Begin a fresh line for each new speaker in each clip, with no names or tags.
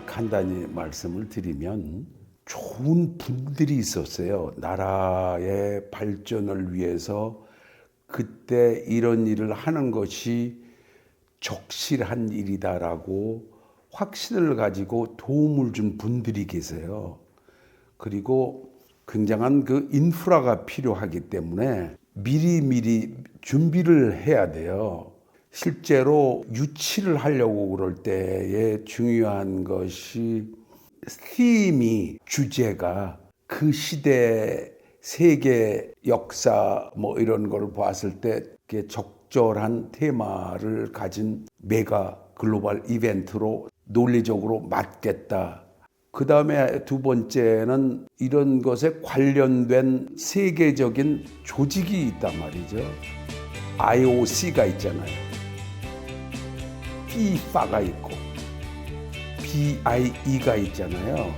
간단히 말씀을 드리면 좋은 분들이 있었어요. 나라의 발전을 위해서 그때 이런 일을 하는 것이 적실한 일이다라고 확신을 가지고 도움을 준 분들이 계세요. 그리고 굉장한 그 인프라가 필요하기 때문에 미리미리 준비를 해야 돼요. 실제로 유치를 하려고 그럴 때에 중요한 것이 스팀이 주제가 그 시대 세계 역사 뭐 이런 걸 봤을 때 적절한 테마를 가진 메가 글로벌 이벤트로 논리적으로 맞겠다. 그 다음에 두 번째는 이런 것에 관련된 세계적인 조직이 있단 말이죠. IOC가 있잖아요. FIFA가 있고 BIE가 있잖아요.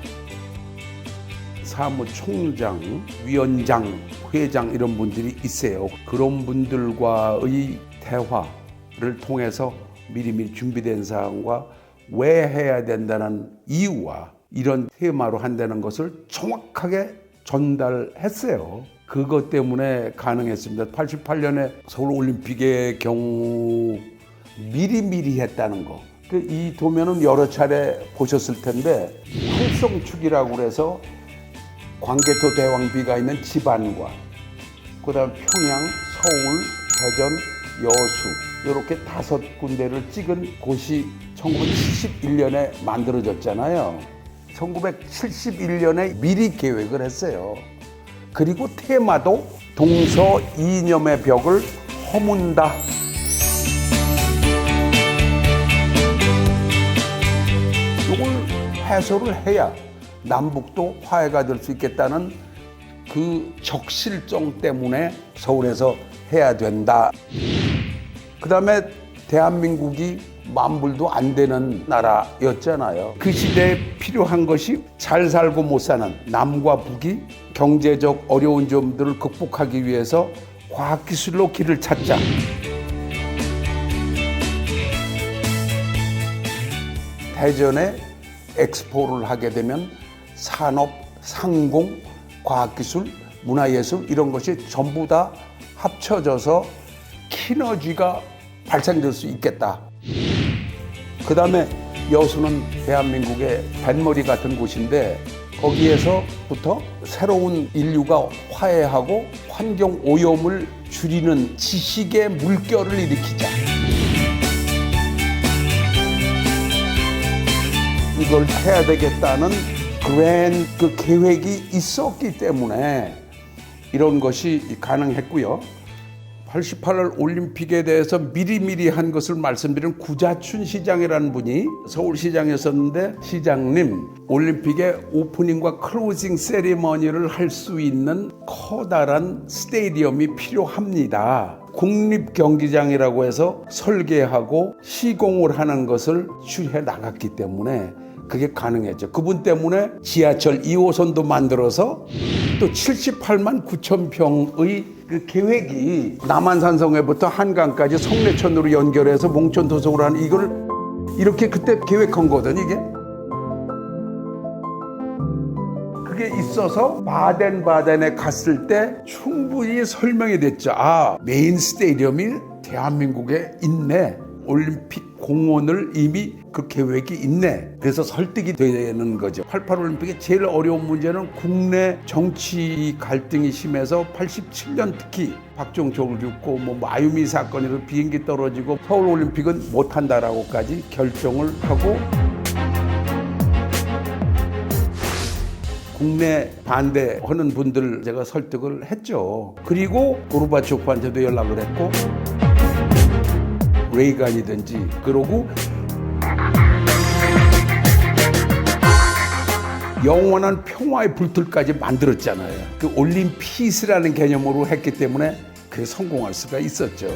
사무총장, 위원장, 회장 이런 분들이 있어요. 그런 분들과의 대화를 통해서 미리미리 준비된 사항과 왜 해야 된다는 이유와 이런 테마로 한다는 것을 정확하게 전달했어요. 그것 때문에 가능했습니다. 88년에 서울올림픽의 경우 미리미리 했다는 거. 이 도면은 여러 차례 보셨을 텐데 활성축이라고 해서 광개토 대왕비가 있는 지반과 그다음 평양, 서울, 대전, 여수 이렇게 5군데를 찍은 곳이 1971년에 만들어졌잖아요. 1971년에 미리 계획을 했어요. 그리고 테마도 동서 이념의 벽을 허문다. 이걸 해소를 해야 남북도 화해가 될 수 있겠다는 그 적실성 때문에 서울에서 해야 된다. 그 다음에 대한민국이 만불도 안 되는 나라였잖아요. 그 시대에 필요한 것이 잘 살고 못 사는 남과 북이 경제적 어려운 점들을 극복하기 위해서 과학기술로 길을 찾자. 대전에 엑스포를 하게 되면 산업, 상공, 과학기술, 문화예술 이런 것이 전부 다 합쳐져서 시너지가 발생될 수 있겠다. 그 다음에 여수는 대한민국의 뱃머리 같은 곳인데 거기에서부터 새로운 인류가 화해하고 환경 오염을 줄이는 지식의 물결을 일으키자. 이걸 해야 되겠다는 그 계획이 있었기 때문에 이런 것이 가능했고요. 88년 올림픽에 대해서 미리미리 한 것을 말씀드린 구자춘 시장이라는 분이 서울시장이었었는데 시장님 올림픽의 오프닝과 클로징 세리머니를 할 수 있는 커다란 스테디움이 필요합니다. 국립경기장이라고 해서 설계하고 시공을 하는 것을 추진해 나갔기 때문에 그게 가능했죠. 그분 때문에 지하철 2호선도 만들어서 또 78만 9천 평의 그 계획이 남한산성회부터 한강까지 성내천으로 연결해서 몽천도성으로 하는 이걸 이렇게 그때 계획한 거거든 이게. 그게 있어서 바덴바덴에 갔을 때 충분히 설명이 됐죠. 아, 메인 스테디움이 대한민국에 있네. 올림픽 공원을 이미 그 계획이 있네. 그래서 설득이 되는 거죠. 88 올림픽의 제일 어려운 문제는 국내 정치 갈등이 심해서 87년 특히 박정철을 죽고 마유미 사건에서 비행기 떨어지고 서울 올림픽은 못한다라고까지 결정을 하고 국내 반대하는 분들 제가 설득을 했죠. 그리고 고르바초프한테도 연락을 했고 레이간이든지 그러고 영원한 평화의 불틀까지 만들었잖아요. 그 올림피스라는 개념으로 했기 때문에 그게 성공할 수가 있었죠.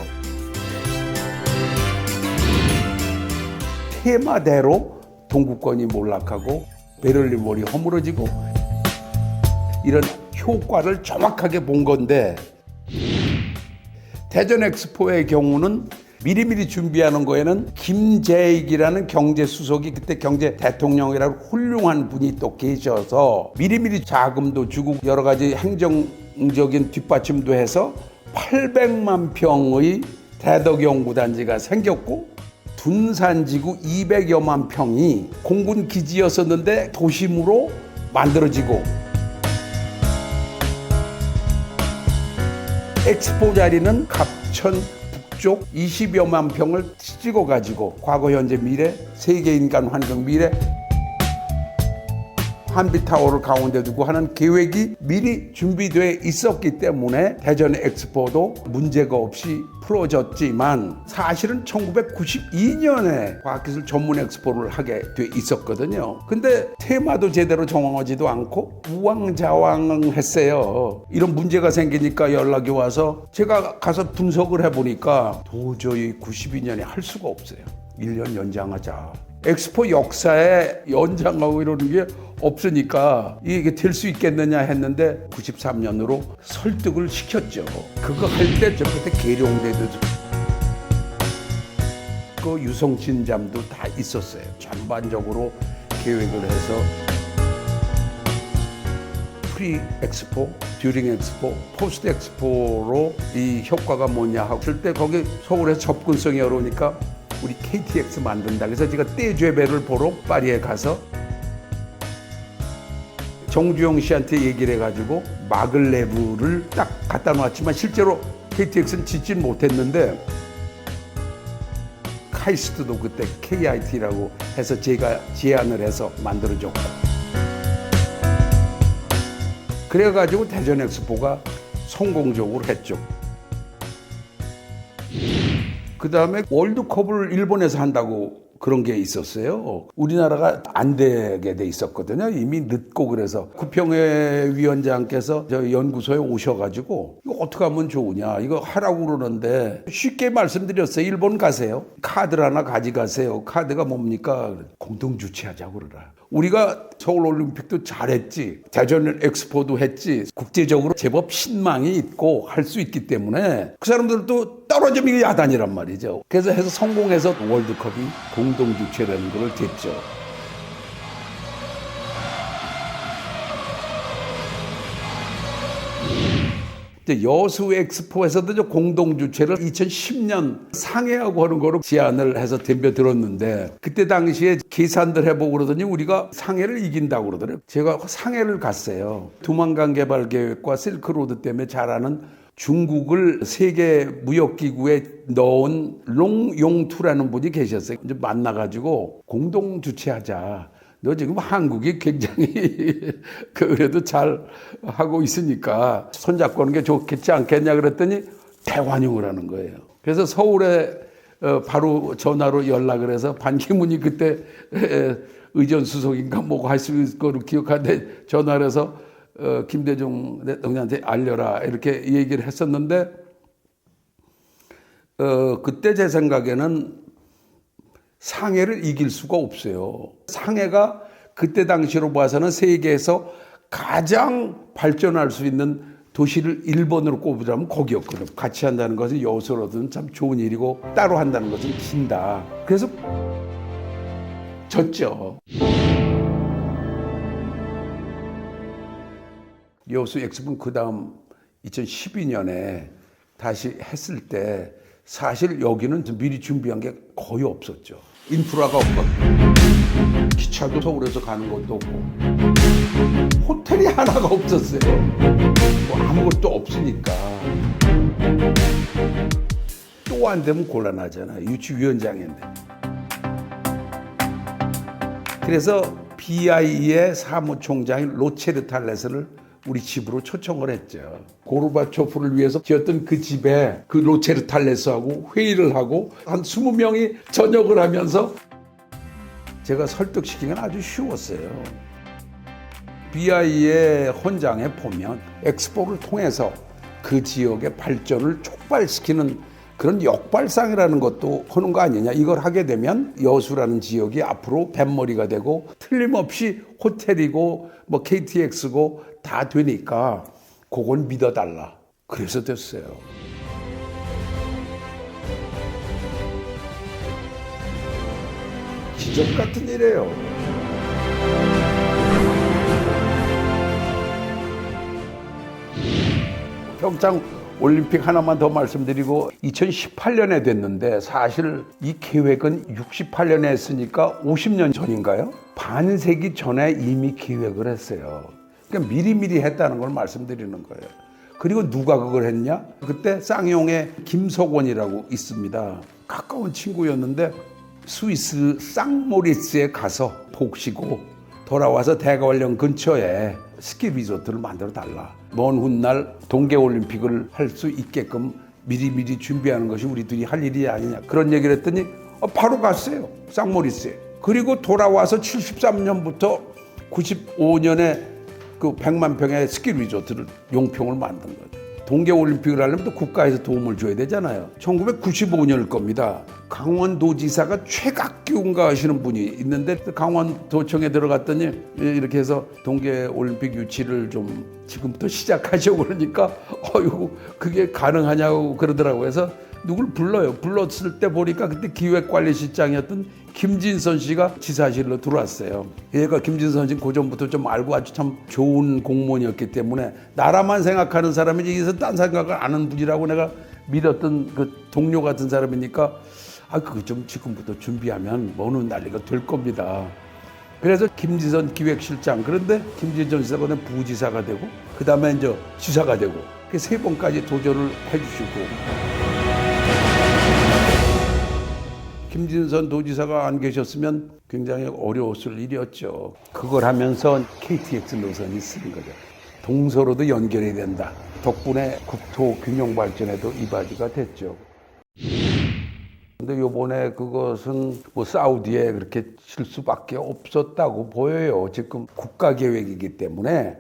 테마대로 동구권이 몰락하고 베를린 월이 허물어지고 이런 효과를 정확하게 본 건데 대전 엑스포의 경우는 미리미리 준비하는 거에는 김재익이라는 경제수석이 그때 경제 대통령이라고 훌륭한 분이 또 계셔서 미리미리 자금도 주고 여러 가지 행정적인 뒷받침도 해서 800만 평의 대덕연구단지가 생겼고 둔산지구 200여만 평이 공군 기지였었는데 도심으로 만들어지고 엑스포 자리는 갑천 북쪽 20여만 평을 찍어가지고 과거 현재 미래 세계인간 환경 미래 한빛타워를 가운데 두고 하는 계획이 미리 준비되어 있었기 때문에 대전 엑스포도 문제가 없이 풀어졌지만 사실은 1992년에 과학기술 전문 엑스포를 하게 돼 있었거든요. 근데 테마도 제대로 정하지도 않고 우왕좌왕했어요. 이런 문제가 생기니까 연락이 와서 제가 가서 분석을 해보니까 도저히 92년에 할 수가 없어요. 1년 연장하자. 엑스포 역사에 연장하고 이러는 게 없으니까 이게 될 수 있겠느냐 했는데 93년으로 설득을 시켰죠. 그거 할 때 저 그때 계룡대도 그 유성진잠도 다 있었어요. 전반적으로 계획을 해서 프리 엑스포, 듀링 엑스포, 포스트 엑스포로 이 효과가 뭐냐 했을 때 거기 서울에서 접근성이 어려우니까 우리 KTX 만든다. 그래서 제가 떼죄배를 보러 파리에 가서 정주영 씨한테 얘기를 해가지고 마글레브를 딱 갖다 놨지만 실제로 KTX는 짓진 못했는데 카이스트도 그때 KIT라고 해서 제가 제안을 해서 만들어줬고 그래가지고 대전 엑스포가 성공적으로 했죠. 그 다음에 월드컵을 일본에서 한다고 그런 게 있었어요. 우리나라가 안 되게 돼 있었거든요. 이미 늦고 그래서 구평회 위원장께서 저 연구소에 오셔가지고 이거 어떻게 하면 좋으냐 이거 하라고 그러는데 쉽게 말씀드렸어요. 일본 가세요. 카드를 하나 가져가세요. 카드가 뭡니까? 공동 주최하자고 그러라. 우리가 서울올림픽도 잘했지. 대전 엑스포도 했지. 국제적으로 제법 신망이 있고 할 수 있기 때문에 그 사람들도 떨어지면 야단이란 말이죠. 그래서 해서 성공해서 월드컵이 공동 주최라는 걸 됐죠. 여수 엑스포에서도 공동 주최를 2010년 상해하고 하는 거로 제안을 해서 덤벼 들었는데 그때 당시에 계산들 해보고 그러더니 우리가 상해를 이긴다고 그러더래요. 제가 상해를 갔어요. 두만강 개발 계획과 실크로드 때문에 잘하는 중국을 세계 무역기구에 넣은 롱용투라는 분이 계셨어요. 이제 만나가지고 공동 주최하자. 너 지금 한국이 굉장히 그래도 잘 하고 있으니까 손잡고 하는 게 좋겠지 않겠냐 그랬더니 대환영을 하는 거예요. 그래서 서울에 바로 전화로 연락을 해서 반기문이 그때 의전수석인가 뭐고 하실 거로 기억하는데 전화를 해서 김대중 대통령한테 알려라 이렇게 얘기를 했었는데 그때 제 생각에는 상해를 이길 수가 없어요. 상해가 그때 당시로 봐서는 세계에서 가장 발전할 수 있는 도시를 1번으로 꼽으자면 거기였거든요. 같이 한다는 것은 여수로든 참 좋은 일이고 따로 한다는 것은 긴다. 그래서 졌죠. 여수 엑스포는 그 다음 2012년에 다시 했을 때 사실 여기는 미리 준비한 게 거의 없었죠. 인프라가 없고 기차도 서울에서 가는 것도 없고 호텔이 하나가 없었어요. 뭐 아무것도 없으니까 또 안 되면 곤란하잖아요. 유치위원장인데. 그래서 BIE의 사무총장인 로체르 탈레스를 우리 집으로 초청을 했죠. 고르바초프를 위해서 지었던 그 집에 그 로체르 탈레스하고 회의를 하고 한 20명이 저녁을 하면서 제가 설득시킨 건 아주 쉬웠어요. BI의 헌장에 보면 엑스포를 통해서 그 지역의 발전을 촉발시키는 그런 역발상이라는 것도 하는 거 아니냐. 이걸 하게 되면 여수라는 지역이 앞으로 뱃머리가 되고 틀림없이 호텔이고 뭐 KTX고 다 되니까 그건 믿어달라. 그래서 됐어요. 기적 같은 일이에요. 평창 올림픽 하나만 더 말씀드리고 2018년에 됐는데 사실 이 계획은 68년에 했으니까 50년 전인가요? 반세기 전에 이미 기획을 했어요. 그러니까 미리미리 했다는 걸 말씀드리는 거예요. 그리고 누가 그걸 했냐? 그때 쌍용에 김석원이라고 있습니다. 가까운 친구였는데 스위스 쌍모리스에 가서 복 쉬고 돌아와서 대관령 근처에 스키 리조트를 만들어 달라. 먼 훗날 동계올림픽을 할 수 있게끔 미리미리 준비하는 것이 우리들이 할 일이 아니냐. 그런 얘기를 했더니 바로 갔어요. 쌍모리스에. 그리고 돌아와서 73년부터 95년에 그 100만 평의 스키 리조트를 용평을 만든 거죠. 동계올림픽을 하려면 또 국가에서 도움을 줘야 되잖아요. 1995년일 겁니다. 강원도지사가 최각기운가 하시는 분이 있는데 강원도청에 들어갔더니 이렇게 해서 동계올림픽 유치를 좀 지금부터 시작하죠. 그러니까 그게 가능하냐고 그러더라고요. 그래서 누굴 불러요. 불렀을 때 보니까 그때 기획관리실장이었던 김진선 씨가 지사실로 들어왔어요. 얘가 김진선 씨 그전부터 좀 알고 아주 참 좋은 공무원이었기 때문에 나라만 생각하는 사람이지 여기서 딴 생각을 안 하는 분이라고 내가 믿었던 그 동료 같은 사람이니까 그거 좀 지금부터 준비하면 뭐는 난리가 될 겁니다. 그래서 김진선 기획실장, 그런데 김진선 지사가 부지사가 되고 그 다음에 이제 지사가 되고 세 번까지 도전을 해주시고, 김진선 도지사가 안 계셨으면 굉장히 어려웠을 일이었죠. 그걸 하면서 KTX 노선이 쓰는 거죠. 동서로도 연결이 된다. 덕분에 국토 균형 발전에도 이바지가 됐죠. 근데 요번에 그것은 사우디에 그렇게 칠 수밖에 없었다고 보여요. 지금 국가계획이기 때문에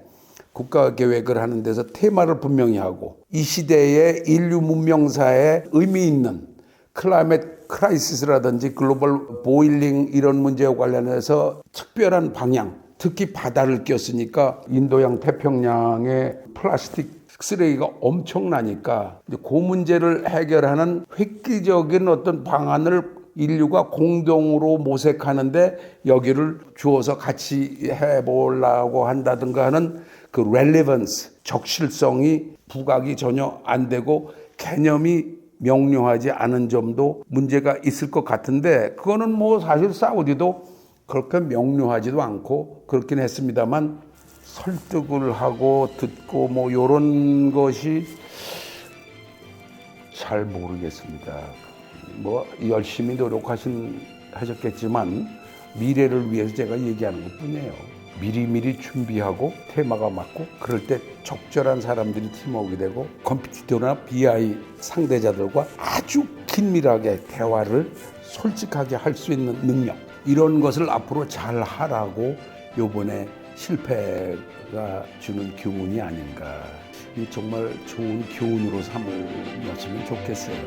국가계획을 하는 데서 테마를 분명히 하고 이 시대의 인류 문명사에 의미 있는 클라이밋 크라이시스라든지 글로벌 보일링 이런 문제와 관련해서 특별한 방향, 특히 바다를 꼈으니까 인도양 태평양의 플라스틱 쓰레기가 엄청나니까 그 문제를 해결하는 획기적인 어떤 방안을 인류가 공동으로 모색하는데 여기를 주어서 같이 해보려고 한다든가 하는 그 relevance, 적실성이 부각이 전혀 안 되고 개념이 명료하지 않은 점도 문제가 있을 것 같은데, 그거는 사실 사우디도 그렇게 명료하지도 않고 그렇긴 했습니다만 설득을 하고 듣고 이런 것이 잘 모르겠습니다. 열심히 하셨겠지만 미래를 위해서 제가 얘기하는 것 뿐이에요. 미리미리 준비하고 테마가 맞고 그럴 때 적절한 사람들이 팀워크가 되고 컴피티터나 BI 상대자들과 아주 긴밀하게 대화를 솔직하게 할 수 있는 능력, 이런 것을 앞으로 잘 하라고 요번에 실패가 주는 교훈이 아닌가. 정말 좋은 교훈으로 삼으셨으면 좋겠어요.